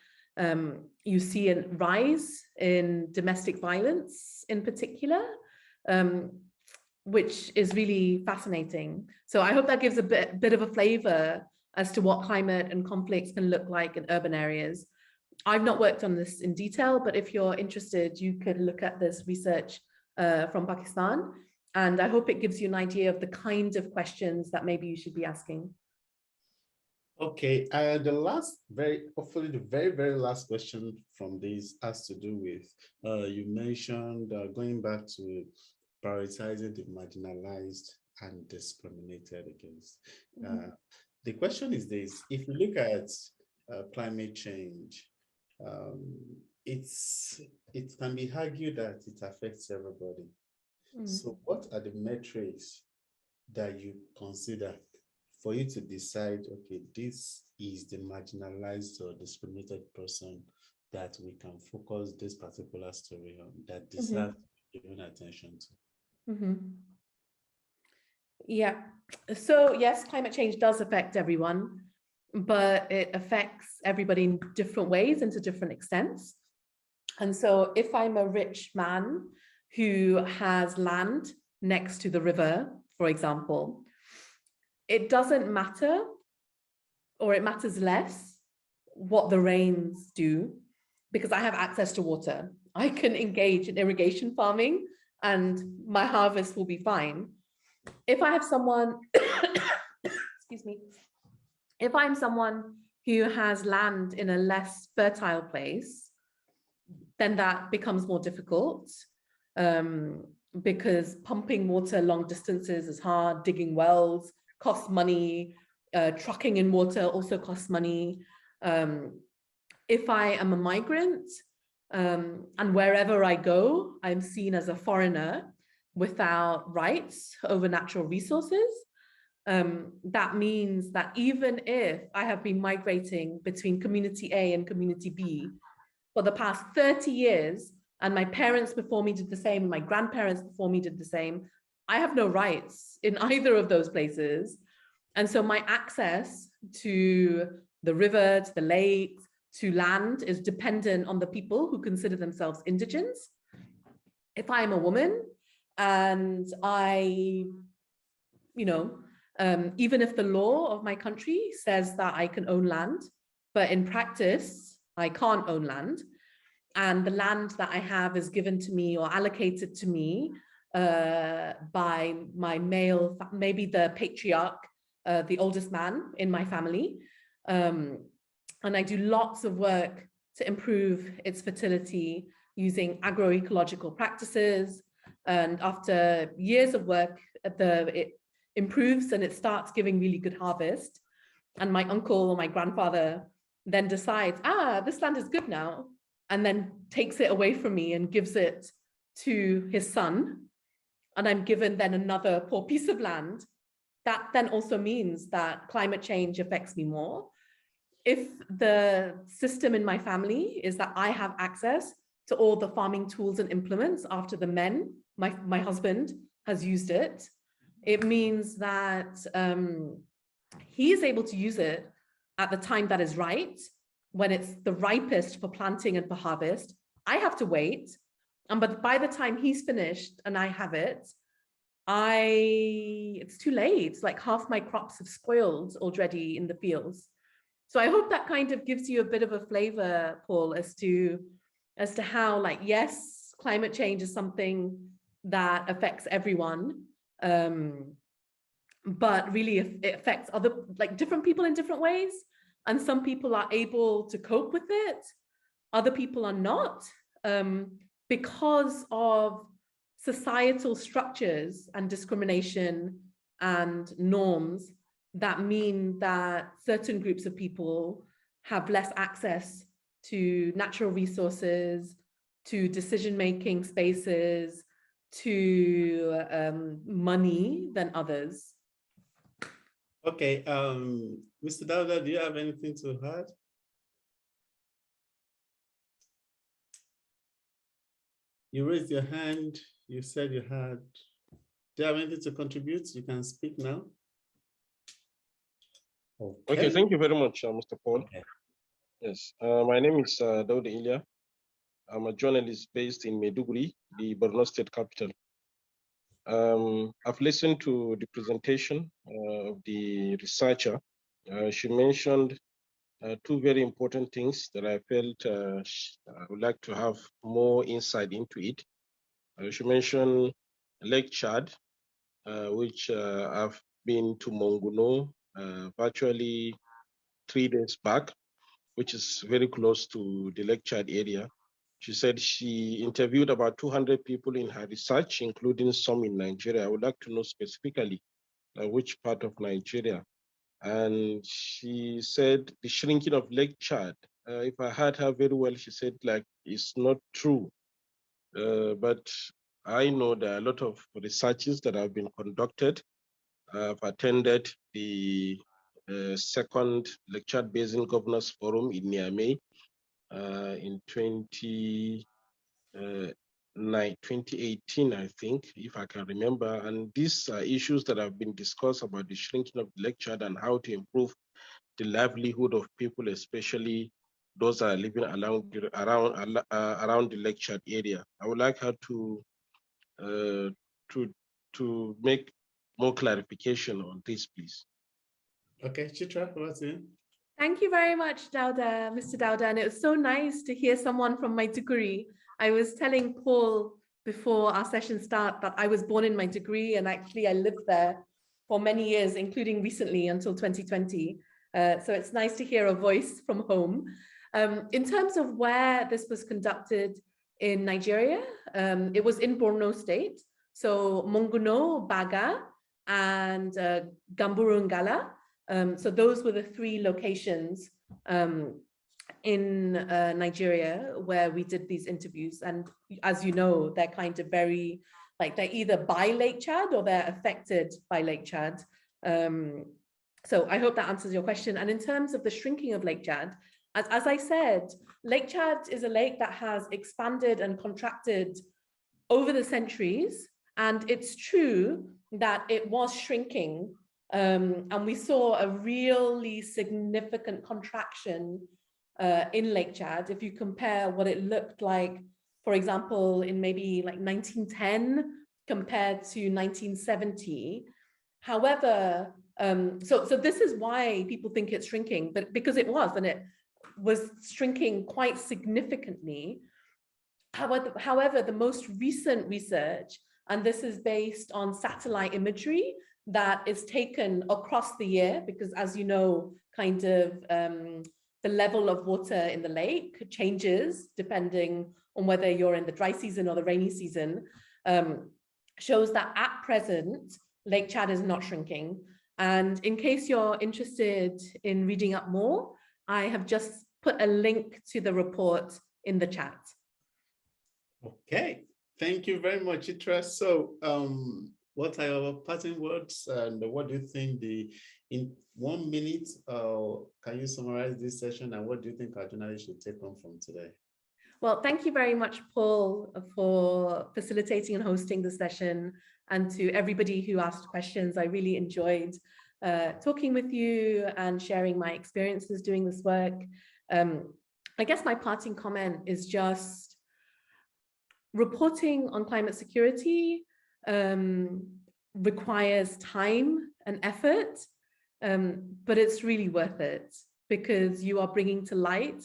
you see a rise in domestic violence in particular, which is really fascinating. So I hope that gives a bit of a flavor as to what climate and conflicts can look like in urban areas. I've not worked on this in detail, but if you're interested, you could look at this research from Pakistan. And I hope it gives you an idea of the kind of questions that maybe you should be asking. Okay, hopefully the very last question from this has to do with, you mentioned going back to prioritizing the marginalized and discriminated against. The question is this: if you look at climate change, it can be argued that it affects everybody. So what are the metrics that you consider for you to decide, okay, this is the marginalized or discriminated person that we can focus this particular story on, that deserves given attention to? Yeah. So yes, climate change does affect everyone, but it affects everybody in different ways and to different extents. And so if I'm a rich man who has land next to the river, for example, it doesn't matter, or it matters less, what the rains do, because I have access to water. I can engage in irrigation farming and my harvest will be fine. If I have someone, excuse me, if I'm someone who has land in a less fertile place, then that becomes more difficult because pumping water long distances is hard, digging wells costs money, trucking in water also costs money. If I am a migrant and wherever I go, I'm seen as a foreigner without rights over natural resources, that means that even if I have been migrating between community A and community B for the past 30 years, and my parents before me did the same, and my grandparents before me did the same, I have no rights in either of those places. And so my access to the river, to the lakes, to land is dependent on the people who consider themselves indigents. If I'm a woman and I, even if the law of my country says that I can own land, but in practice, I can't own land, and the land that I have is given to me or allocated to me by my male, maybe the patriarch, the oldest man in my family. And I do lots of work to improve its fertility using agroecological practices. And after years of work, it improves and it starts giving really good harvest. And my uncle or my grandfather then decides, this land is good now, and then takes it away from me and gives it to his son. And I'm given then another poor piece of land. That then also means that climate change affects me more. If the system in my family is that I have access to all the farming tools and implements after the men, my husband has used it, it means that he is able to use it at the time that is right, when it's the ripest for planting and for harvest. I have to wait. But by the time he's finished and I have it, it's too late. Like half my crops have spoiled already in the fields. So I hope that kind of gives you a bit of a flavor, Paul, as to how, like, yes, climate change is something that affects everyone, but really it affects different people in different ways. And some people are able to cope with it, other people are not, because of societal structures and discrimination and norms that mean that certain groups of people have less access to natural resources, to decision-making spaces, to money than others. Okay, Mr. Dawda, do you have anything to add? You raised your hand, you said you had. Do you have anything to contribute? You can speak now. Okay, thank you very much, Mr. Paul. Okay. Yes, my name is Dauda Ilya. I'm a journalist based in Maiduguri, the Borno State capital. I've listened to the presentation of the researcher. She mentioned two very important things that I felt I would like to have more insight into it. She mentioned Lake Chad, which I've been to Monguno virtually 3 days back, which is very close to the Lake Chad area. She said she interviewed about 200 people in her research, including some in Nigeria. I would like to know specifically which part of Nigeria. And she said the shrinking of Lake Chad, if I heard her very well, she said like it's not true. But I know there are a lot of researches that have been conducted. I've attended the second Lake Chad Basin Governors Forum in Niamey in 2018, I think, if I can remember. And these are issues that have been discussed about the shrinking of the Lake Chad and how to improve the livelihood of people, especially those that are living around the Lake Chad area. I would like her to make more clarification on this, please. Okay, Chitra, what's in? Thank you very much, Dauda, Mr. Dauda. And it was so nice to hear someone from Maiduguri. I was telling Paul before our session start that I was born in Maiduguri, and actually I lived there for many years, including recently until 2020. So it's nice to hear a voice from home. In terms of where this was conducted in Nigeria, it was in Borno State. So Monguno, Baga, and Gamburungala. So those were the three locations in Nigeria where we did these interviews. And as you know, they're kind of very, like they're either by Lake Chad or they're affected by Lake Chad. So I hope that answers your question. And in terms of the shrinking of Lake Chad, as I said, Lake Chad is a lake that has expanded and contracted over the centuries. And it's true that it was shrinking. And we saw a really significant contraction in Lake Chad. If you compare what it looked like, for example, in maybe like 1910 compared to 1970. However, so this is why people think it's shrinking, but because it was, and it was shrinking quite significantly. However, the most recent research, and this is based on satellite imagery that is taken across the year, because as you know, kind of the level of water in the lake changes depending on whether you're in the dry season or the rainy season, shows that at present, Lake Chad is not shrinking. And in case you're interested in reading up more, I have just put a link to the report in the chat. Okay, thank you very much, Chitra. So what are your parting words, and what do you think in 1 minute, can you summarize this session, and what do you think our journalists should take on from today? Well, thank you very much, Paul, for facilitating and hosting the session, and to everybody who asked questions. I really enjoyed talking with you and sharing my experiences doing this work. I guess my parting comment is just reporting on climate security requires time and effort, but it's really worth it because you are bringing to light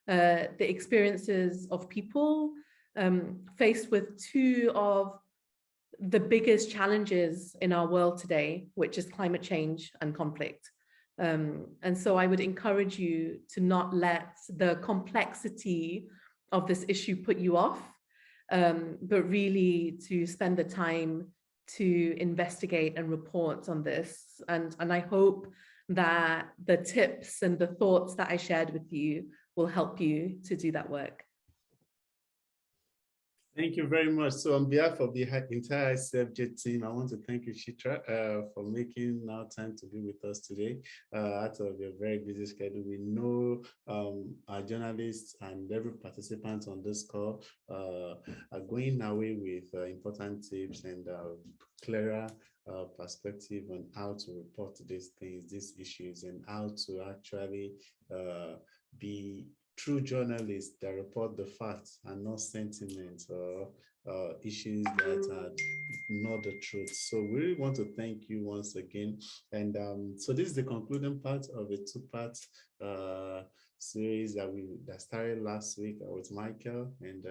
the experiences of people faced with two of the biggest challenges in our world today, which is climate change and conflict. And so I would encourage you to not let the complexity of this issue put you off, but really to spend the time to investigate and report on this. And I hope that the tips and the thoughts that I shared with you will help you to do that work. Thank you very much. So on behalf of the entire ICFJ team, I want to thank you, Chitra, for making now time to be with us today. Out of your very busy schedule, we know our journalists and every participant on this call are going away with important tips and clearer perspective on how to report these things, these issues, and how to actually be true journalists that report the facts and not sentiments or issues that are not the truth. So we really want to thank you once again. And so this is the concluding part of a two-part series that started last week with Michael and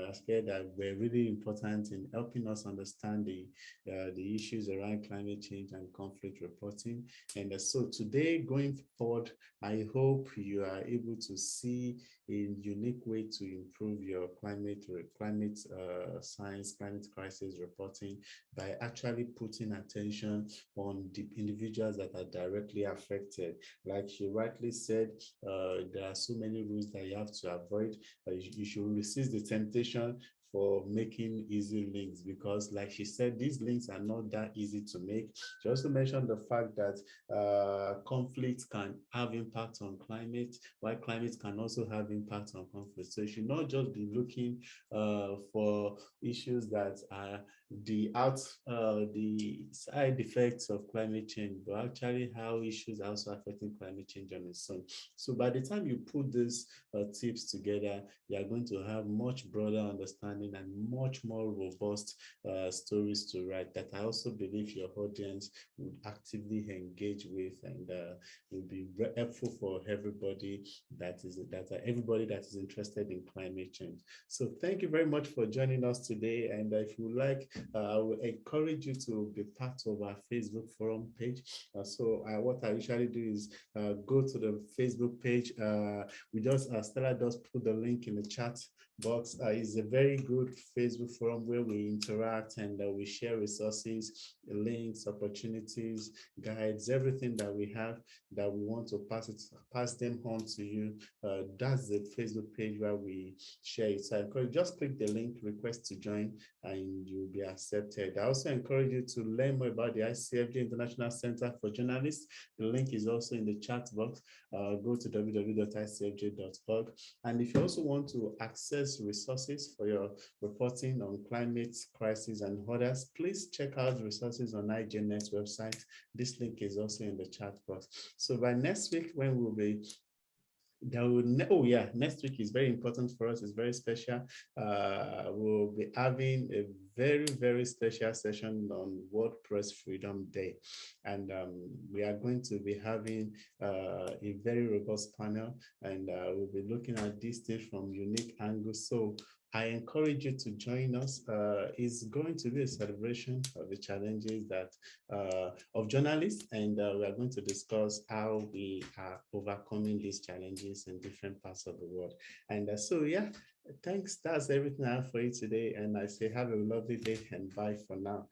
aspects that were really important in helping us understand the issues around climate change and conflict reporting. And so today, going forward, I hope you are able to see a unique way to improve your climate science, climate crisis reporting by actually putting attention on the individuals that are directly affected. Like she rightly said, there are so many rules that you have to avoid. You should resist the temptation for making easy links, because like she said, these links are not that easy to make. She also mentioned the fact that conflict can have impact on climate, while climate can also have impact on conflict. So you should not just be looking for issues that are the side effects of climate change, but actually how issues are also affecting climate change on its own. So by the time you put these tips together, you are going to have much broader understanding and much more robust stories to write that I also believe your audience would actively engage with, and will be helpful for everybody that is interested in climate change. So thank you very much for joining us today. And if you like, I will encourage you to be part of our Facebook forum page. What I usually do is go to the Facebook page. Stella does put the link in the chat box. It's a very good Facebook forum where we interact and we share resources, links, opportunities, guides, everything that we have that we want to pass them on to you. That's the Facebook page where we share it. So I encourage, just click the link, request to join, and you'll be accepted. I also encourage you to learn more about the ICFJ International Center for Journalists. The link is also in the chat box. Go to www.icfj.org. And if you also want to access resources for your reporting on climate crisis and others, please check out the resources on IGNet's website. This link is also in the chat box. So by next week, when we'll be next week is very important for us. It's very special. We'll be having a very, very special session on World Press Freedom Day. And we are going to be having a very robust panel, and we'll be looking at these things from unique angles. So I encourage you to join us. It's going to be a celebration of the challenges of journalists, and we are going to discuss how we are overcoming these challenges in different parts of the world. And thanks. That's everything I have for you today. And I say have a lovely day and bye for now.